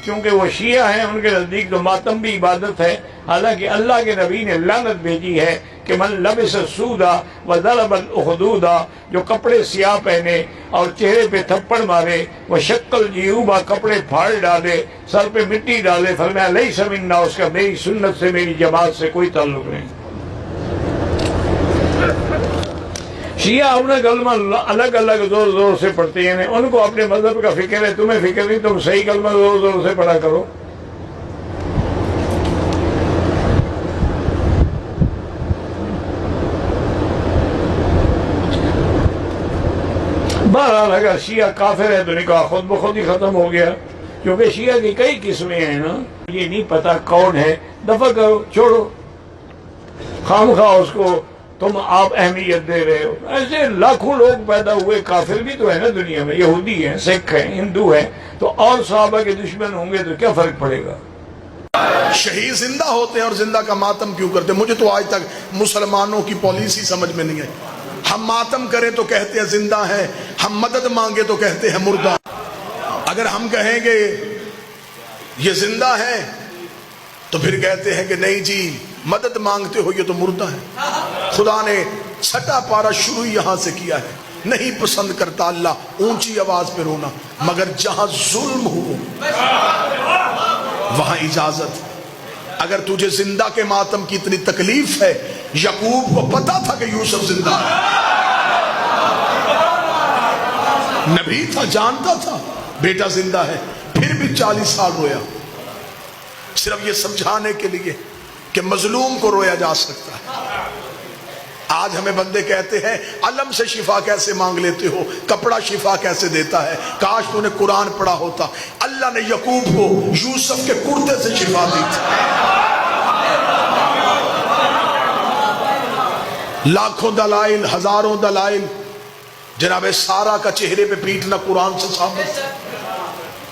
چونکہ وہ شیعہ ہیں، ان کے نزدیک تو ماتم بھی عبادت ہے، حالانکہ اللہ کے نبی نے لعنت بھیجی ہے کہ من لبس السودا وضرب الاخدودا، جو کپڑے سیاہ پہنے اور چہرے پہ تھپڑ مارے، وہ شکل جیوبا، کپڑے پھاڑ ڈالے، سر پہ مٹی ڈالے، فرمایا لیس منا، اس کا میری سنت سے میری جماعت سے کوئی تعلق نہیں۔ شیعہ اپنا کلمہ الگ الگ زور زور سے پڑھتے ہیں، ان کو اپنے مذہب کا فکر ہے، تمہیں فکر نہیں، تم صحیح کلمہ زور زور سے پڑھا کرو۔ بہرحال اگر شیعہ کافر ہے تو نکاح خود بخود ہی ختم ہو گیا، کیونکہ شیعہ کی کئی قسمیں ہیں نا، یہ نہیں پتا کون ہے، دفع کرو، چھوڑو، خام خواہ اس کو تم آپ اہمیت دے رہے ہو۔ ایسے لاکھوں لوگ پیدا ہوئے، کافر بھی تو ہے نا دنیا میں، یہودی ہیں، سکھ ہیں، ہندو ہیں، تو اور صحابہ کے دشمن ہوں گے تو کیا فرق پڑے گا؟ شہید زندہ ہوتے ہیں اور زندہ کا ماتم کیوں کرتے ہیں؟ مجھے تو آج تک مسلمانوں کی پالیسی سمجھ میں نہیں آئی۔ ہم ماتم کریں تو کہتے ہیں زندہ ہیں، ہم مدد مانگے تو کہتے ہیں مردہ۔ اگر ہم کہیں گے یہ زندہ ہیں تو پھر کہتے ہیں کہ نہیں جی مدد مانگتے ہو، یہ تو مردہ ہے۔ خدا نے چھٹا پارا شروع یہاں سے کیا ہے، نہیں پسند کرتا اللہ اونچی آواز پہ رونا، مگر جہاں ظلم ہو وہاں اجازت۔ اگر تجھے زندہ کے ماتم کی اتنی تکلیف ہے، یعقوب کو پتا تھا کہ یوسف زندہ ہے، نبی تھا، جانتا تھا بیٹا زندہ ہے، پھر بھی 40 سال رویا، صرف یہ سمجھانے کے لیے کہ مظلوم کو رویا جا سکتا ہے۔ آج ہمیں بندے کہتے ہیں علم سے شفا کیسے مانگ لیتے ہو، کپڑا شفا کیسے دیتا ہے، کاش تو نے قرآن پڑھا ہوتا۔ اللہ نے یعقوب کو یوسف کے کرتے سے شفا دی تھی۔ لاکھوں دلائل، ہزاروں دلائل، جناب سارا کا چہرے پہ پیٹنا قرآن سے ثابت ہے۔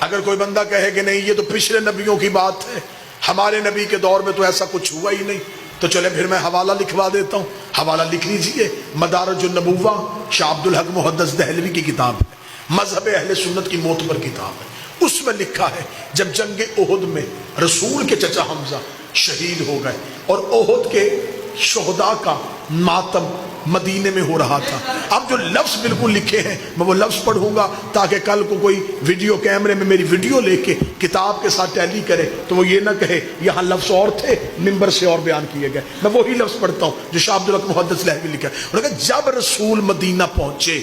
اگر کوئی بندہ کہے کہ نہیں یہ تو پچھلے نبیوں کی بات ہے، ہمارے نبی کے دور میں تو ایسا کچھ ہوا ہی نہیں، تو چلے پھر میں حوالہ لکھوا دیتا ہوں۔ حوالہ لکھ لیجئے، مدارج النبوہ، شاہ عبدالحق محدث دہلوی کی کتاب ہے، مذہب اہل سنت کی معتبر کتاب ہے۔ اس میں لکھا ہے جب جنگ احد میں رسول کے چچا حمزہ شہید ہو گئے اور احد کے شہداء کا ماتم مدینے میں ہو رہا تھا، اب جو لفظ بالکل لکھے ہیں میں وہ لفظ پڑھوں گا تاکہ کل کو کوئی ویڈیو کیمرے میں میری ویڈیو لے کے کتاب کے ساتھ ٹیلی کرے تو وہ یہ نہ کہے یہاں لفظ اور تھے، ممبر سے اور بیان کیے گئے۔ میں وہی لفظ پڑھتا ہوں جو شاہ عبدالحق محدث دہلوی لکھا ہے۔ انہوں نے کہا جب رسول مدینہ پہنچے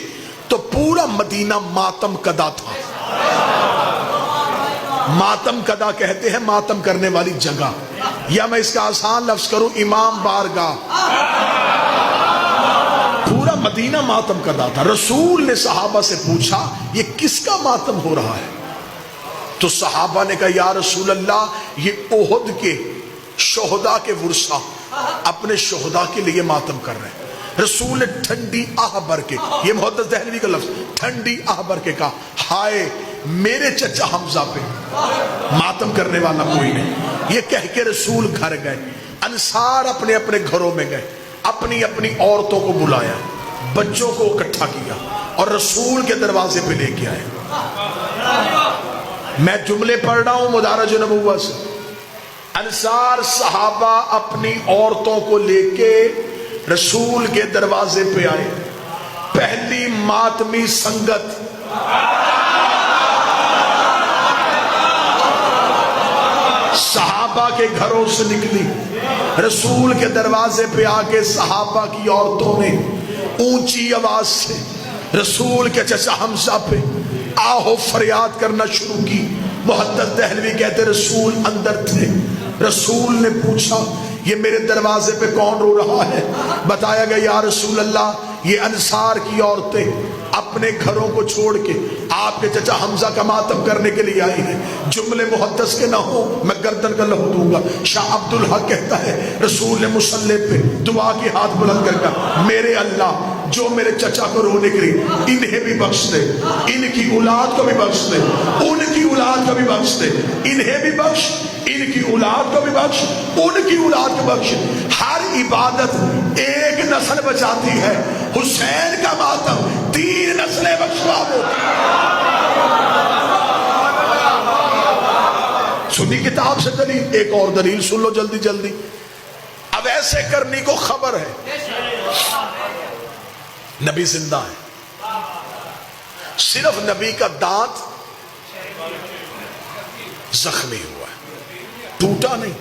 تو پورا مدینہ ماتم کدا تھا۔ ماتم کدا کہتے ہیں ماتم کرنے والی جگہ، یا میں اس کا آسان لفظ کروں امام بارگاہ۔ پورا مدینہ ماتم کدا تھا۔ رسول نے صحابہ سے پوچھا یہ کس کا ماتم ہو رہا ہے؟ تو صحابہ نے کہا یا رسول اللہ یہ احد کے شہداء کے ورثہ اپنے شہداء کے لیے ماتم کر رہے ہیں۔ رسول نے ٹھنڈی آہ بھر کے، یہ محدث دہلوی کا لفظ، ٹھنڈی آہ بھر کے کہا ہائے میرے چچا حمزہ پہ ماتم کرنے والا کوئی نہیں۔ یہ کہہ کے رسول گھر گئے، انصار اپنے اپنے گھروں میں گئے، اپنی اپنی عورتوں کو بلایا، بچوں کو اکٹھا کیا اور رسول کے دروازے پہ لے کے آئے۔ میں جملے پڑھ رہا ہوں مدارج نبوہ سے۔ انصار صحابہ اپنی عورتوں کو لے کے رسول کے دروازے پہ آئے، پہلی ماتمی سنگت صحابہ کے گھروں سے نکلی، رسول کے دروازے پہ آگے صحابہ کی عورتوں نے اونچی آواز سے رسول کے چچا حمزہ پہ آہو فریاد کرنا شروع کی۔ محدث دہلوی کہتے رسول اندر تھے، رسول نے پوچھا یہ میرے دروازے پہ کون رو رہا ہے؟ بتایا گیا یا رسول اللہ یہ انصار کی عورتیں اپنے گھروں کو چھوڑ کے آپ کے چچا حمزہ کا ماتم کرنے کے لیے آئی ہیں۔ جملے محدث کے نہ ہو میں گردن کا لہو دوں گا۔ شاہ عبدالحق کہتا ہے رسول نے مصلی پہ دعا کی ہاتھ بلند کر کر میرے اللہ جو میرے چچا کو رونے کے لیے انہیں بھی بخش دے، ان کی اولاد کو بھی بخش دے، ان کی اولاد کو بھی بخش دے، انہیں بھی بخش، ان کی اولاد کو بھی بخش، ان کی اولاد کو بخش۔ ہر عبادت ایک نسل بچاتی ہے، حسین کا ماتم 3 نسلیں بخشوا دیتا ہے۔ سنی کتاب سے دلیل، ایک اور دلیل سن لو جلدی جلدی. اب ایسے کرنی کو خبر ہے نبی زندہ ہے، صرف نبی کا دانت زخمی ہوا ہے، ٹوٹا نہیں.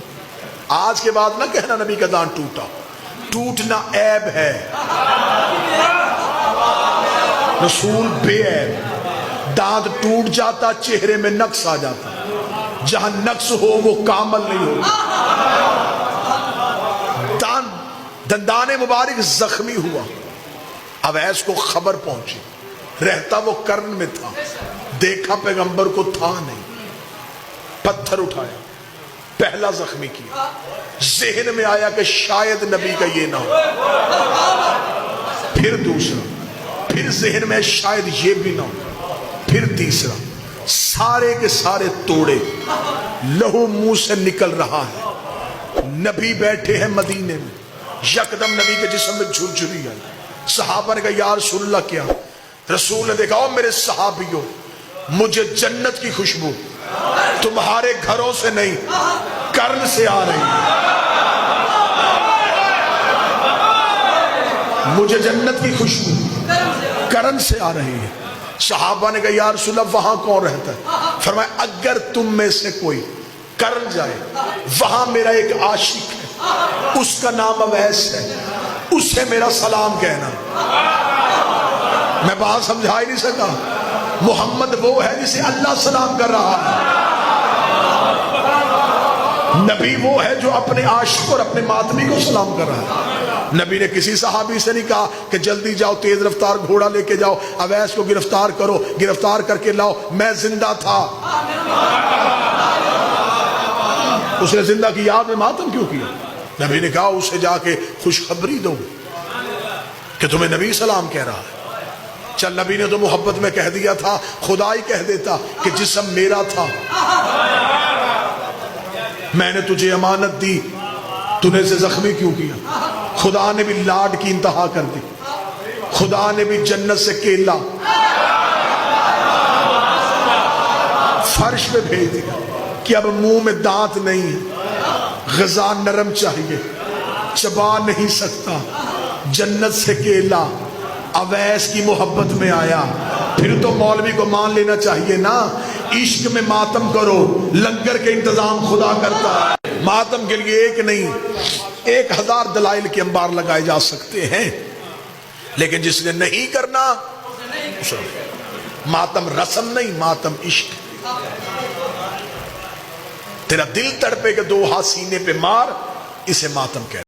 آج کے بعد نہ کہنا نبی کا دانت ٹوٹا، ٹوٹنا عیب ہے، رسول بے عیب. دانت ٹوٹ جاتا چہرے میں نقص آ جاتا، جہاں نقص ہو وہ کامل نہیں ہوگا. دندان مبارک زخمی ہوا. اب ایس کو خبر پہنچی، رہتا وہ کرن میں تھا، دیکھا پیغمبر کو تھا نہیں، پتھر اٹھایا، پہلا زخمی کیا. ذہن میں آیا کہ شاید نبی کا یہ نہ ہو، پھر دوسرا، پھر ذہن میں شاید یہ بھی نہ ہو، پھر تیسرا. سارے کے سارے توڑے، لہو منہ سے نکل رہا ہے. نبی بیٹھے ہیں مدینے میں، یکدم نبی کے جسم میں جھرجھری آئی. صحابہ نے کہا یا رسول اللہ کیا؟ رسول نے دیکھا میرے صحابیوں، مجھے جنت کی خوشبو تمہارے گھروں سے نہیں کرن سے آ رہی ہے. مجھے جنت کی خوشبو کرن سے آ رہی ہے. صحابہ نے کہا یا رسول اللہ وہاں کون رہتا ہے؟ فرمایا اگر تم میں سے کوئی کرن جائے، وہاں میرا ایک عاشق ہے، اس کا نام اویس ہے، اسے میرا سلام کہنا. میں بات سمجھا ہی نہیں سکا. محمد وہ ہے جسے اللہ سلام کر رہا ہے، نبی وہ ہے جو اپنے عاشق اور اپنے ماتمی کو سلام کر رہا ہے. نبی نے کسی صحابی سے نہیں کہا کہ جلدی جاؤ تیز رفتار گھوڑا لے کے جاؤ اویس کو گرفتار کرو، گرفتار کر کے لاؤ، میں زندہ تھا. اس نے زندہ کی یاد میں ماتم کیوں کیا؟ نبی نے کہا اسے جا کے خوشخبری دو کہ تمہیں نبی سلام کہہ رہا ہے. چل نبی نے تو محبت میں کہہ دیا تھا، خدا ہی کہہ دیتا کہ جسم میرا تھا، میں نے تجھے امانت دی، تو نے اسے زخمی کیوں کیا؟ خدا نے بھی لاڈ کی انتہا کر دی، خدا نے بھی جنت سے کیلا فرش پہ بھیج دیا کہ اب منہ میں دانت نہیں ہے، غذا نرم چاہیے، چبا نہیں سکتا. جنت سے کیلا اویس کی محبت میں آیا. پھر تو مولوی کو مان لینا چاہیے نا، عشق میں ماتم کرو، لنگر کے انتظام خدا کرتا ہے. ماتم کے لیے ایک نہیں 1000 دلائل کے انبار لگائے جا سکتے ہیں، لیکن جس نے نہیں کرنا، ماتم رسم نہیں، ماتم عشق. تیرا دل تڑپے کہ 2 ہاتھ سینے پہ مار، اسے ماتم کہتے ہیں.